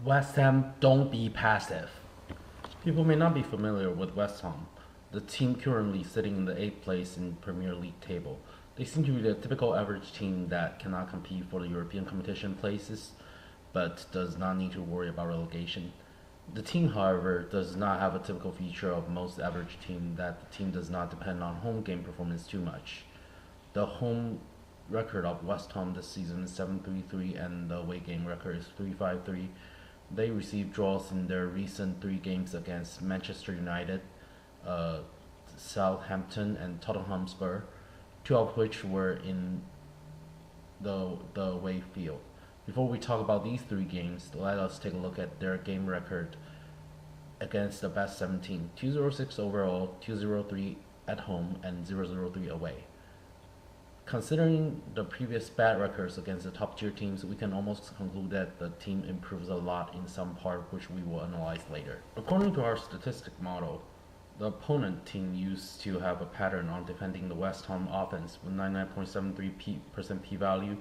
West Ham, don't be passive. People may not be familiar with West Ham, the team currently sitting in the 8th place in Premier League table. They seem to be the typical average team that cannot compete for the European competition places, but does not need to worry about relegation. The team, however, does not have a typical feature of most average team that the team does not depend on home game performance too much. The home record of West Ham this season is 7-3-3 and the away game record is 3-5-3. They received draws in their recent 3 games against Manchester United, uh, Southampton, and Tottenham Hotspur, 2 of which were in the away field. Before we talk about these 3 games, let us take a look at their game record against the best 17: 206 overall, 203 at home, and 003 away. Considering the previous bad records against the top tier teams, we can almost conclude that the team improves a lot in some part, which we will analyze later. According to our statistic model, the opponent team used to have a pattern on defending the West Ham offense with 99.73% p-value.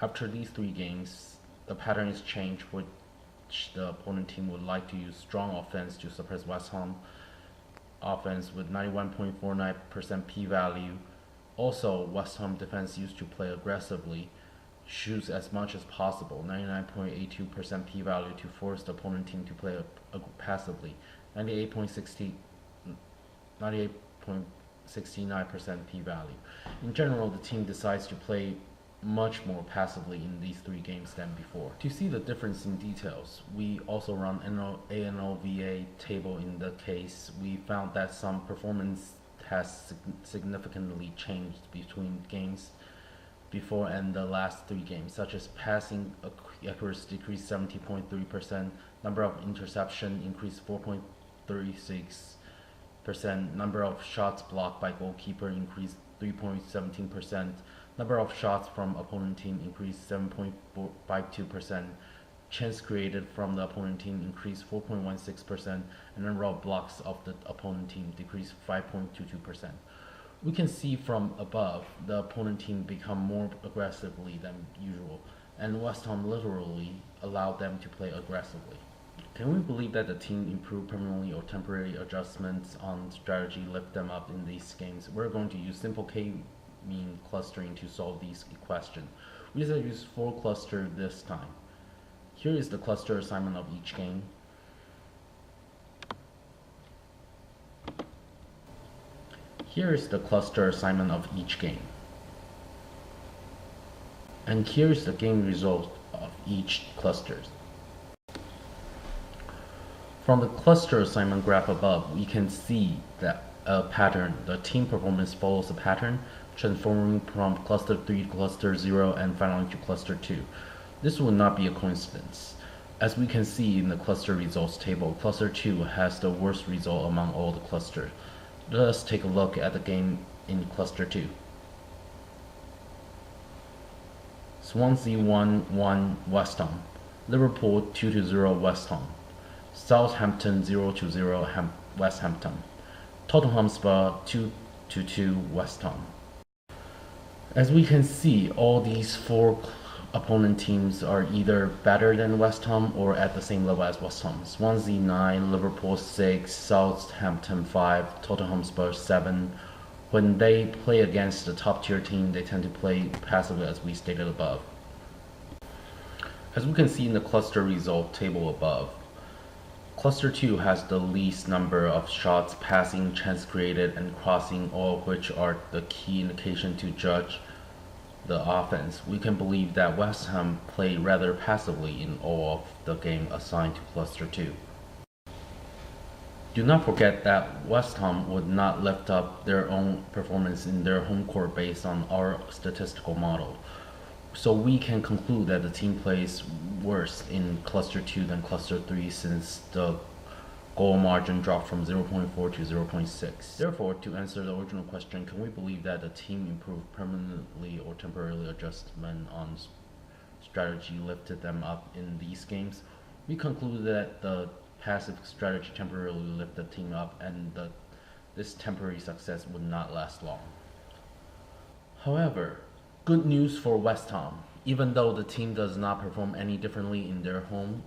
After these 3 games, the pattern is changed, which the opponent team would like to use strong offense to suppress West Ham offense with 91.49% p-value. Also, West Ham defense used to play aggressively, shoots as much as possible, 99.82% p-value to force the opponent team to play passively, 98.69% p-value. In general, the team decides to play much more passively in these 3 games than before. To see the difference in details, we also run ANOVA table. In the case, we found that some performance has significantly changed between games before and the last 3 games, such as passing accuracy decreased 70.3%, number of interception increased 4.36%, number of shots blocked by goalkeeper increased 3.17%, number of shots from opponent team increased 7.52%, chance created from the opponent team increased 4.16%, and number of blocks of the opponent team decreased 5.22%. We can see from above the opponent team become more aggressively than usual, and West Ham literally allowed them to play aggressively. Can we believe that the team improved permanently or temporary adjustments on strategy lift them up in these games? We're going to use simple k-mean clustering to solve these questions. We just use 4 cluster this time. Here is the cluster assignment of each game. Here is the cluster assignment of each game. And here is the game result of each cluster. From the cluster assignment graph above, we can see that a pattern. The team performance follows a pattern, transforming from cluster 3 to cluster 0 and finally to cluster 2. This will not be a coincidence. As we can see in the cluster results table, cluster 2 has the worst result among all the clusters. Let us take a look at the game in cluster 2. Swansea 1-1 West Ham, Liverpool 2-0 West Ham, Southampton 0-0 West Hampton, Tottenham Hotspur 2-2 West Ham. As we can see, all these 4 opponent teams are either better than West Ham or at the same level as West Ham. Swansea 9, Liverpool 6, Southampton 5, Tottenham Hotspur 7. When they play against the top tier team, they tend to play passively, as we stated above. As we can see in the cluster result table above, cluster 2 has the least number of shots, passing, chance created, and crossing, all of which are the key indication to judge the offense. We can believe that West Ham played rather passively in all of the game assigned to cluster 2. Do not forget that West Ham would not lift up their own performance in their home court based on our statistical model. So we can conclude that the team plays worse in cluster 2 than cluster 3 since the goal margin dropped from 0.4 to 0.6. Therefore, to answer the original question, can we believe that the team improved permanently or temporarily adjustment on strategy lifted them up in these games? We conclude that the passive strategy temporarily lifted the team up and that this temporary success would not last long. However, good news for West Ham. Even though the team does not perform any differently in their home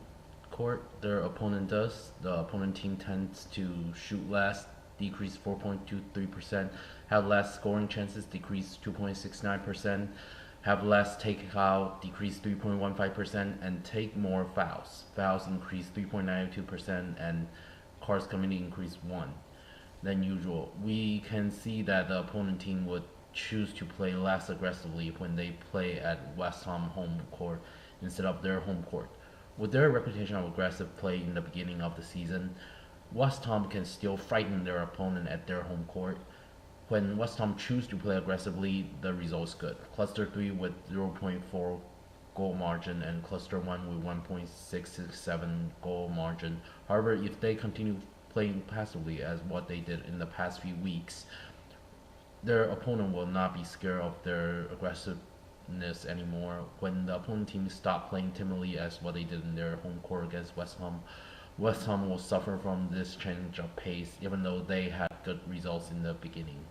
court, their opponent does. The opponent team tends to shoot less, decrease 4.23%, have less scoring chances, decrease 2.69%, have less takeout, decrease 3.15%, and take more fouls. Fouls increase 3.92%, and cards committed increase 1 than usual. We can see that the opponent team would choose to play less aggressively when they play at West Ham home court instead of their home court. With their reputation of aggressive play in the beginning of the season, West Ham can still frighten their opponent at their home court. When West Ham choose to play aggressively, the result is good. Cluster 3 with 0.4 goal margin and Cluster 1 with 1.667 goal margin. However, if they continue playing passively as what they did in the past few weeks, their opponent will not be scared of their aggressiveness anymore. When the opponent team stop playing timidly as what they did in their home court against West Ham will suffer from this change of pace even though they had good results in the beginning.